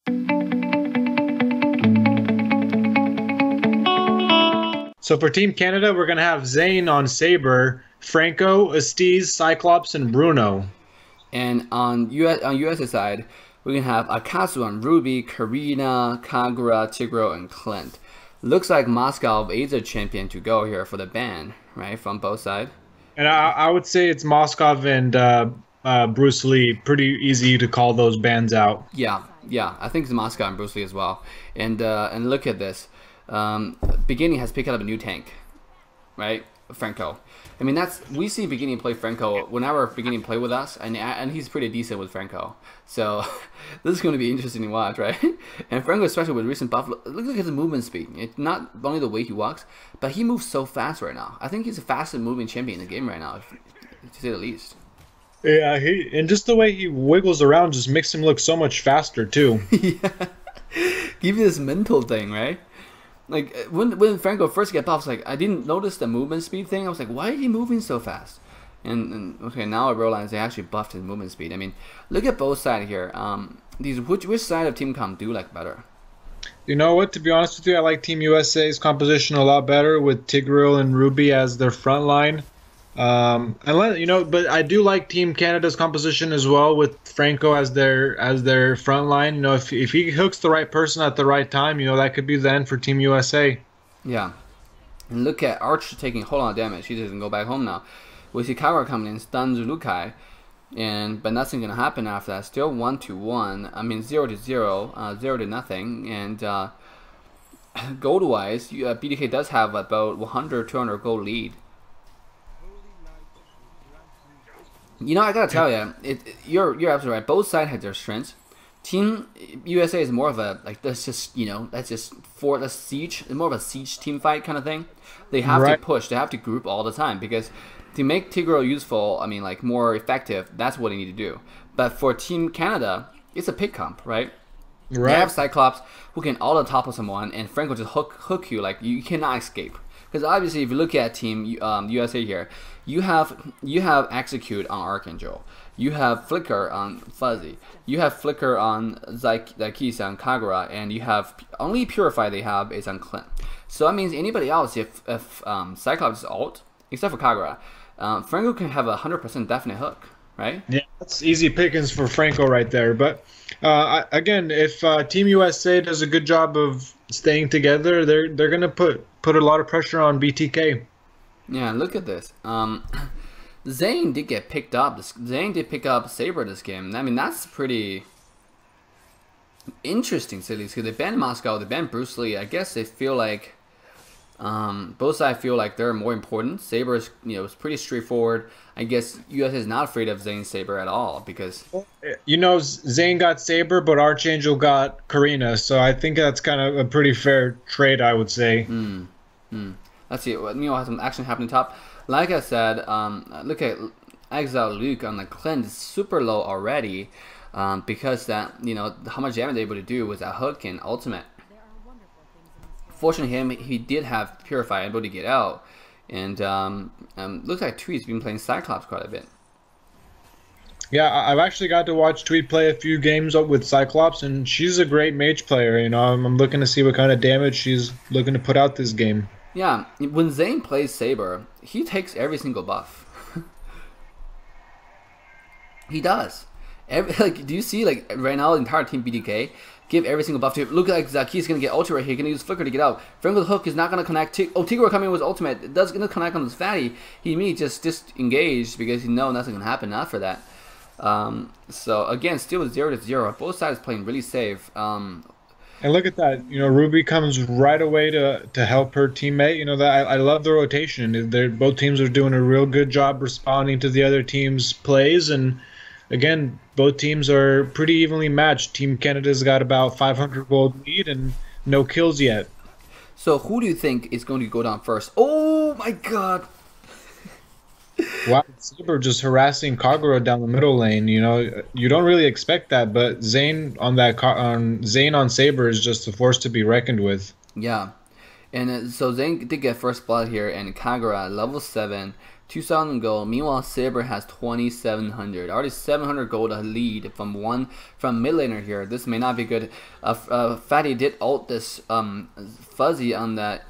So for Team Canada, we're going to have Zane on Saber, Franco, Astiz, Cyclops, and Bruno. And on US side, we're going to have Akazu on Ruby, Karina, Kagura, Tigro, and Clint. Looks like Moscow is a champion to go here for the ban, right, from both sides. And I would say it's Moskov and Bruce Lee. Pretty easy to call those bans out. Yeah, I think it's Moscow and Bruce Lee as well. And look at this. Beginning has picked up a new tank, right? Franco. I mean, we see Beginning play Franco whenever Beginning play with us, and he's pretty decent with Franco. So this is going to be interesting to watch, right? And Franco, especially with recent buff, look at his movement speed. It's not only the way he walks, but he moves so fast right now. I think he's the fastest moving champion in the game right now, to say the least. Yeah, and just the way he wiggles around just makes him look so much faster too. Yeah, give you this mental thing, right? Like when Franco first got buffed, I didn't notice the movement speed thing. I was like, why is he moving so fast? And okay, now I realize they actually buffed his movement speed. I mean, look at both sides here. Which side of Team Com do you like better? You know what? To be honest with you, I like Team USA's composition a lot better with Tigreal and Ruby as their front line. But I do like Team Canada's composition as well with Franco as their front line. You know, if he hooks the right person at the right time, you know, that could be the end for Team USA. Yeah, and look at Arch taking a whole lot of damage. He doesn't go back home now. We see Kagura coming in, stuns Lukai, but nothing gonna happen after that. Still 1-1. I mean 0-0, 0-0. And gold wise, BTK does have about 100-200 gold lead. You know, I gotta tell you, you're absolutely right. Both sides have their strengths. Team USA is more of a let's just siege. It's more of a siege team fight kind of thing. They have to push. They have to group all the time because to make Tigro useful, I mean, more effective. That's what they need to do. But for Team Canada, it's a pick comp, right? They have Cyclops who can auto topple someone, and Franco just hook you you cannot escape. Because obviously, if you look at Team USA here, you have Execute on Archangel, you have Flicker on Fuzzy, you have Flicker on Zykees and Kagura, and you have only Purify they have is on Clint. So that means anybody else, if Cyclops is ult, except for Kagura, Franco can have a 100% definite hook, right? Yeah, that's easy pickings for Franco right there. But again, if Team USA does a good job of staying together, they're gonna put a lot of pressure on BTK. Yeah, look at this. Zane did get picked up. Zane did pick up Saber this game. I mean, that's pretty interesting cities because they banned Moscow, they banned Bruce Lee. I guess they feel like both sides feel like they're more important. Saber is, it's pretty straightforward. I guess US is not afraid of Zane's Saber at all because Zane got Saber, but Archangel got Karina. So I think that's kind of a pretty fair trade, I would say. Let's see. What's actually happening top. Like I said, look at Exile Luke on the Clint is super low already because that how much damage they're able to do with that hook and ultimate. Fortunately, he did have Purify able to get out, and looks like Tweet's been playing Cyclops quite a bit. Yeah, I've actually got to watch Tweet play a few games with Cyclops, and she's a great mage player. I'm looking to see what kind of damage she's looking to put out this game. Yeah, when Zane plays Saber, he takes every single buff. He does. Do you see right now the entire team BTK give every single buff to him? Look like Zykees gonna get ultra right here. Gonna use Flicker to get out. Franco's hook is not gonna connect. Tigro coming with ultimate. It does gonna connect on this fatty. He immediately just disengaged because he knows nothing gonna happen after that. So again, still 0-0. Both sides playing really safe. And look at that, Ruby comes right away to help her teammate. I love the rotation. Both teams are doing a real good job responding to the other team's plays. And again, both teams are pretty evenly matched. Team Canada's got about 500 gold lead and no kills yet. So who do you think is going to go down first? Oh my God! Wow, Saber just harassing Kagura down the middle lane. You don't really expect that, but Zane on Saber is just a force to be reckoned with. Yeah, and so Zane did get first blood here, and Kagura level 7 2,000 gold. Meanwhile, Saber has 2,700. Already 700 gold lead from mid laner here. This may not be good. Fatty did ult this Fuzzy on that.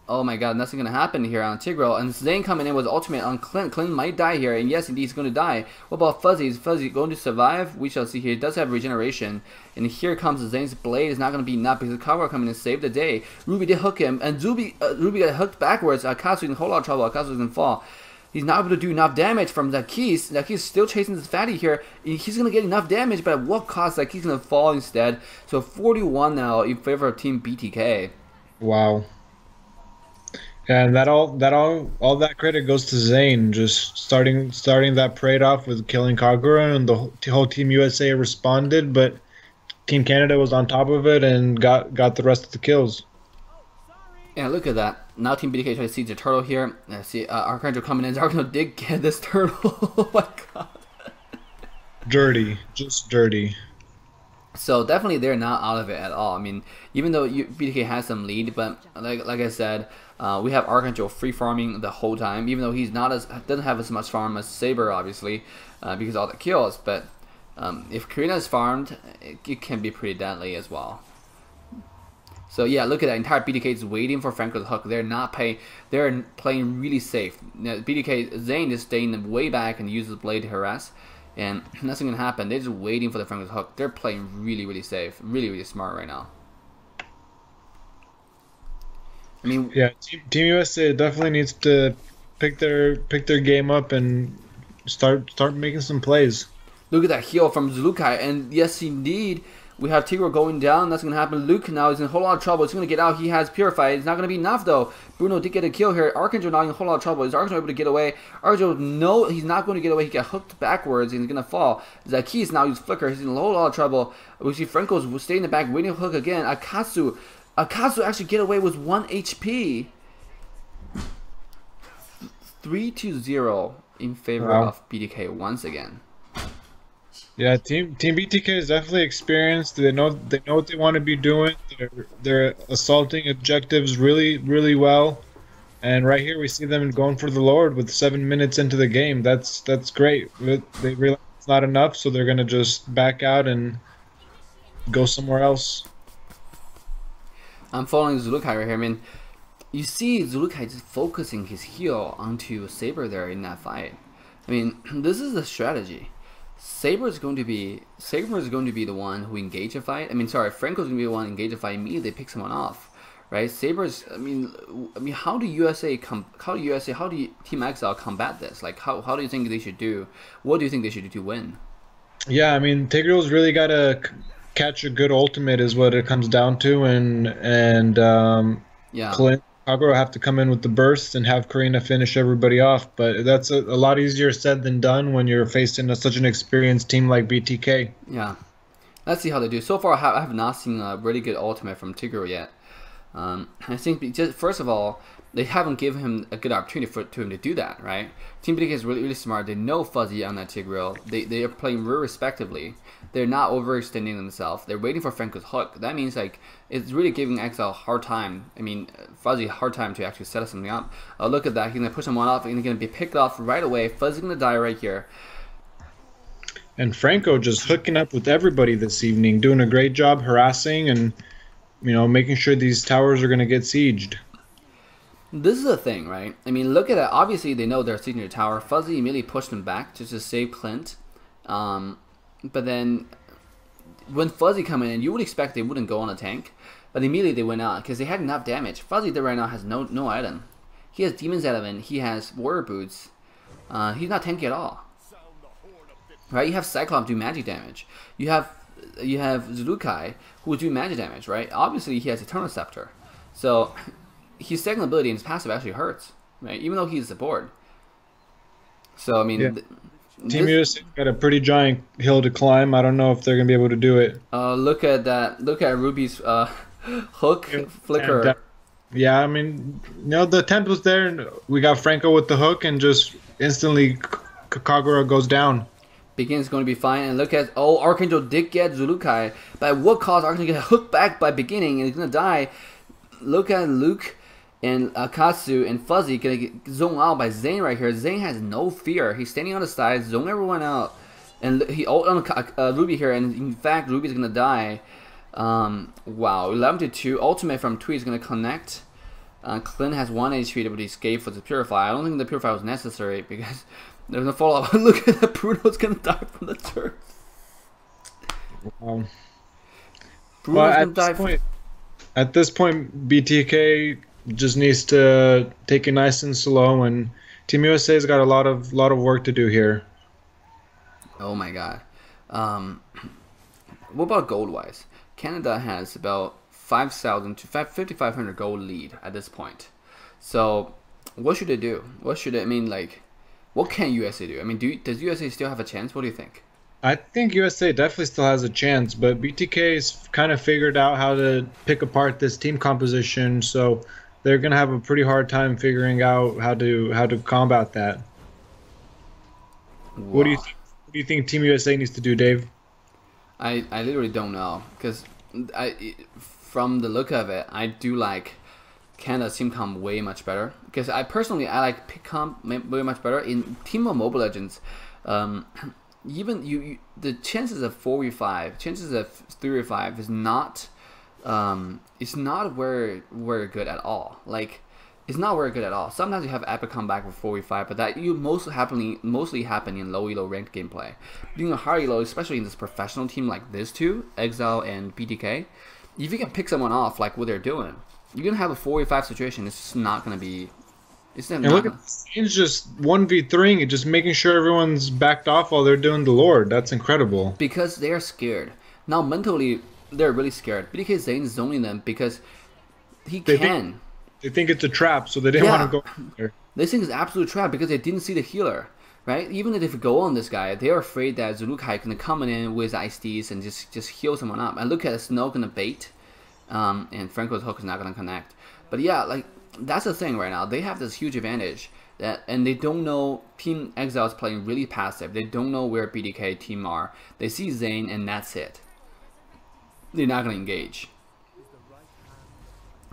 Oh my god, nothing gonna happen here on Tigreal. And Zane coming in with ultimate on Clint. Clint might die here, and yes, indeed, he's gonna die. What about Fuzzy? Is Fuzzy going to survive? We shall see here. He does have regeneration. And here comes Zane's blade. Is not gonna be enough because Kagura coming in to save the day. Ruby did hook him, and Ruby got hooked backwards. Akasu in a whole lot of trouble. Akasu doesn't fall. He's not able to do enough damage from Zakis. Zakis still chasing this Fatty here. He's going to get enough damage, but at what cost? Zakis going to fall instead. So 41 now in favor of Team BTK. Wow. And all that credit goes to Zane, just starting that parade off with killing Kagura, and the whole Team USA responded, but Team Canada was on top of it and got the rest of the kills. Yeah, look at that. Now Team BTK tries to seize the turtle here. See, Archangel coming in. Archangel did get this turtle. Oh my god. Dirty. Just dirty. So definitely they're not out of it at all. I mean, even though BTK has some lead, but like I said, we have Archangel free farming the whole time. Even though he's doesn't have as much farm as Saber, obviously, because of all the kills. But if Karina is farmed, it can be pretty deadly as well. So yeah, look at that. Entire BTK is waiting for Franco's hook. They're not paying. They're playing really safe. Now, BTK Zane is staying way back and uses blade to harass, and nothing gonna happen. They're just waiting for the Franco's hook. They're playing really safe, really smart right now. I mean, yeah, Team USA definitely needs to pick their game up and start making some plays. Look at that heal from Zulukai, and yes, indeed. We have Tigreal going down. That's going to happen. Luke now is in a whole lot of trouble. He's going to get out. He has Purify. It's not going to be enough, though. Bruno did get a kill here. Archangel now in a whole lot of trouble. Is Archangel able to get away? Archangel, no, he's not going to get away. He got hooked backwards. And he's going to fall. Zakis now uses Flicker. He's in a whole lot of trouble. We see Franco's staying in the back, waiting to hook again. Akasu actually get away with 1 HP. 3-0 in favor of BTK once again. Yeah, Team BTK is definitely experienced. They know what they want to be doing. They're assaulting objectives really well. And right here we see them going for the Lord with 7 minutes into the game. That's great. They realize it's not enough, so they're gonna just back out and go somewhere else. I'm following Zulukai right here. I mean, you see Zulukai just focusing his heal onto Saber there in that fight. I mean, this is the strategy. Saber is going to be the one who engage a fight. I mean, sorry, Franco's going to be the one engage a fight, immediately pick someone off, right? Saber's. I mean, how do Team EXILE combat this? Like, how do you think they should do? What do you think they should do to win? Yeah, I mean, Tigreal's really got to catch a good ultimate, is what it comes down to, and yeah. Clint Kagura have to come in with the burst and have Karina finish everybody off, but that's a lot easier said than done when you're facing such an experienced team like BTK. Yeah, let's see how they do. So far, I have not seen a really good ultimate from Tigreal yet. I think just first of all, they haven't given him a good opportunity for him to do that, right? Team BTK is really smart. They know Fuzzy on that Tigreal. They are playing very respectively. They're not overextending themselves. They're waiting for Franco's hook. That means like it's really giving EXILE a hard time. I mean, Fuzzy a hard time to actually set something up. Look at that. He's gonna push someone off and he's gonna be picked off right away. Fuzzy's gonna die right here. And Franco just hooking up with everybody this evening, doing a great job harassing and making sure these towers are gonna get sieged. This is the thing, right? I mean, look at that. Obviously, they know they're sieging the tower. Fuzzy immediately pushed them back just to save Clint. But then, when Fuzzy come in, you would expect they wouldn't go on a tank. But immediately they went out because they had enough damage. Fuzzy right now has no item. He has Demon's Element. He has Warrior Boots. He's not tanky at all. Right? You have Cyclops do magic damage. You have Zulukai who will do magic damage, right? Obviously, he has Eternal Scepter. So, his second ability and his passive actually hurts, right? Even though he's support. So, I mean... Yeah. Team USA got a pretty giant hill to climb. I don't know if they're going to be able to do it. Look at that. Look at Ruby's hook flicker. Yeah, I mean, the attempt was there. And we got Franco with the hook, and just instantly Kagura goes down. Begin's going to be fine. And look at, Archangel did get Zulukai. But at what cost? Archangel get hooked back by Beginning, and he's going to die. Look at Luke And Akasu and Fuzzy gonna get zoned out by Zane right here. Zane has no fear. He's standing on the side, zone everyone out, and he ult on Ruby here. And in fact, Ruby's gonna die. Wow, 11-2. Ultimate from Tweet is gonna connect. Clint has 1 HP to escape for the Purify. I don't think the Purify was necessary because there's no follow-up. Look at that, Bruno's gonna die from the turret. Well, Bruno's gonna die. At this point, BTK just needs to take it nice and slow, and Team USA's got a lot of work to do here. Oh my god. What about gold wise? Canada has about 5,000 to 5,500 gold lead at this point. So what should they do? What should I mean, like, what can USA do? I mean, does USA still have a chance? What do you think? I think USA definitely still has a chance, but BTK's kind of figured out how to pick apart this team composition, so they're gonna have a pretty hard time figuring out how to combat that. Wow. What do you think Team USA needs to do, Dave? I literally don't know, because from the look of it, I do like Canada's team comp way much better. Because I like pick comp way much better in Team of Mobile Legends. Even the chances of 4v5, chances of 3v5 is not, it's not very good at all. Like, it's not very good at all. Sometimes you have epic comeback with 4v5, but that mostly happen in low elo ranked gameplay. Being a high elo, especially in this professional team like this two, Exile and BTK, if you can pick someone off like what they're doing, you're gonna have a 4v5 situation. It's just not gonna be. It's not. And look at Zane's just 1v3ing and just making sure everyone's backed off while they're doing the Lord. That's incredible. Because they are scared. Now mentally, they're really scared. BTK Zane is zoning them because he can. They think it's a trap, so they didn't want to go there. They think it's an absolute trap because they didn't see the healer, right? Even if they go on this guy, they're afraid that Zulukai is going to come in with ICDs and just heal someone up. And look at Snow going to bait, and Franco's hook is not going to connect. But yeah, like, that's the thing right now. They have this huge advantage, and they don't know. Team Exile is playing really passive. They don't know where BTK team are. They see Zane, and that's it. They're not going to engage.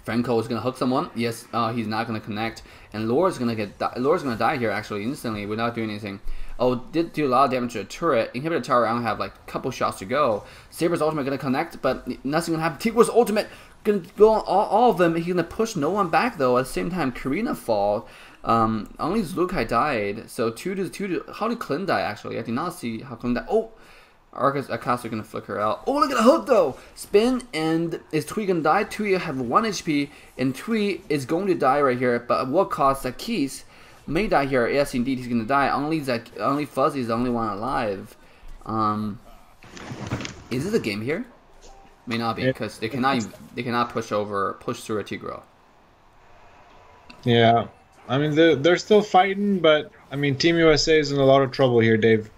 Franco is gonna hook someone. Yes, he's not gonna connect, and Laura's gonna die here actually instantly without doing anything. Oh, did do a lot of damage to the turret. Inhibitor tower. I only have like a couple shots to go. Saber's ultimate gonna connect, but nothing gonna happen. Tigre's ultimate gonna go on all of them. He's gonna push no one back though. At the same time, Karina fall. Only Zulukai died. So 2-2. How did Clint die actually? I did not see how Clint died. Oh. Akasu gonna flicker out. Oh, look at the hook though! Spin, and is Tui gonna die? Tui have 1 HP, and Tui is going to die right here. But at what cost? That Keys may die here. Yes, indeed, he's gonna die. Only Fuzzy is the only one alive. Is it a game here? May not be because they cannot push through a Tigro. Yeah, I mean they're still fighting, but I mean Team USA is in a lot of trouble here, Dave.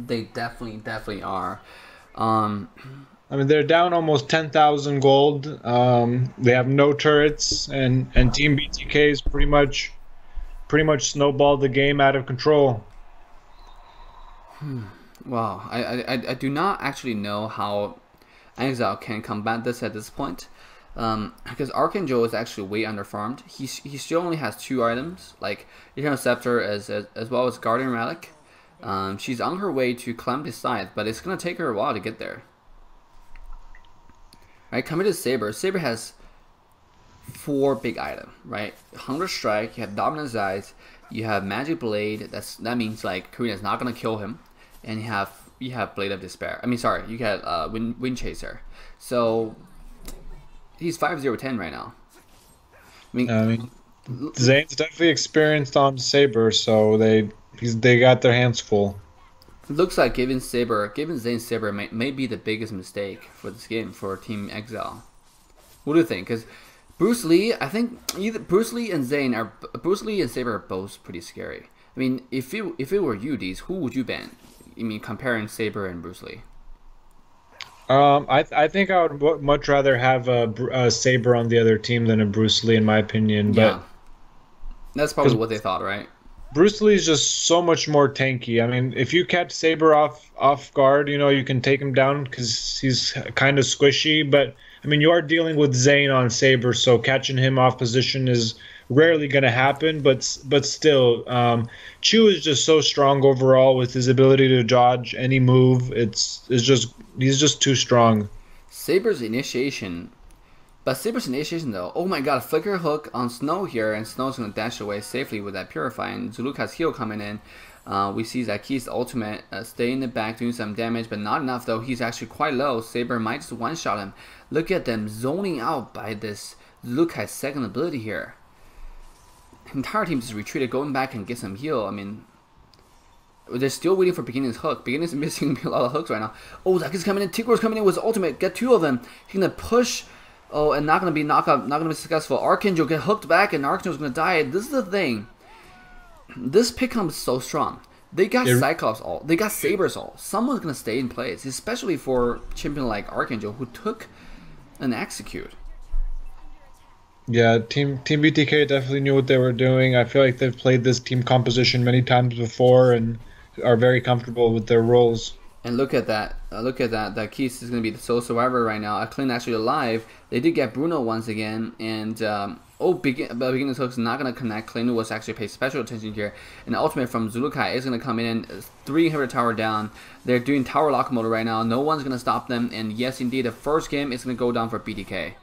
They definitely are. I mean, they're down almost 10,000 gold. They have no turrets, and Team BTK is pretty much snowballed the game out of control. Wow, I do not actually know how Exile can combat this at this point. Because Archangel is actually way underfarmed. He still only has 2 items, like Eternal Scepter as well as Guardian Relic. She's on her way to climb the scythe, but it's gonna take her a while to get there. Right, coming to Saber. Saber has 4 big items, right? Hunger Strike, you have Dominant Eyes, you have Magic Blade. That means like Karina's not gonna kill him, and you have Blade of Despair. I mean, sorry, you got Wind Chaser. So he's 5-0-10 right now. I mean, Zane's definitely experienced on Saber, so they got their hands full. Looks like giving Zane Saber may be the biggest mistake for this game for Team Exile. What do you think? Because Bruce Lee, I think either Bruce Lee and Saber are both pretty scary. I mean, if it were you, Deez, who would you ban? I mean, comparing Saber and Bruce Lee. I think I would much rather have a Saber on the other team than a Bruce Lee, in my opinion. But yeah, that's probably what they thought, right? Bruce Lee is just so much more tanky. I mean, if you catch Saber off guard, you know, you can take him down because he's kind of squishy. But I mean, you are dealing with Zane on Saber, so catching him off position is rarely going to happen. But still, Chu is just so strong overall with his ability to dodge any move. It's just he's just too strong. Saber's initiation. But Saber's initiation though, oh my god, flicker hook on Snow here, and Snow's gonna dash away safely with that Purify, and Zuluka's heal coming in. We see Zaki's ultimate stay in the back doing some damage, but not enough though. He's actually quite low. Saber might just one-shot him. Look at them zoning out by this Zuluka's second ability here. Entire team just retreated, going back and get some heal. I mean, they're still waiting for Beginning's hook. Beginning's missing a lot of hooks right now. Oh, Zaki's coming in. Tigor's coming in with his ultimate. Get two of them. He's gonna push. Oh, and not gonna be knockout. Not gonna be successful. Archangel get hooked back, and Archangel's gonna die. This is the thing. This pick comes so strong. They got Cyclops all. They got Sabers all. Someone's gonna stay in place, especially for champion like Archangel, who took an execute. Yeah, Team BTK definitely knew what they were doing. I feel like they've played this team composition many times before and are very comfortable with their roles. And look at that. Look at that. That Keith is going to be the sole survivor right now. Clint actually alive. They did get Bruno once again. And, Beginner's Hook's not going to connect. Clint was actually pay special attention here. And the ultimate from Zulukai is going to come in. 300 tower down. They're doing tower lock mode right now. No one's going to stop them. And yes, indeed, the first game is going to go down for BTK.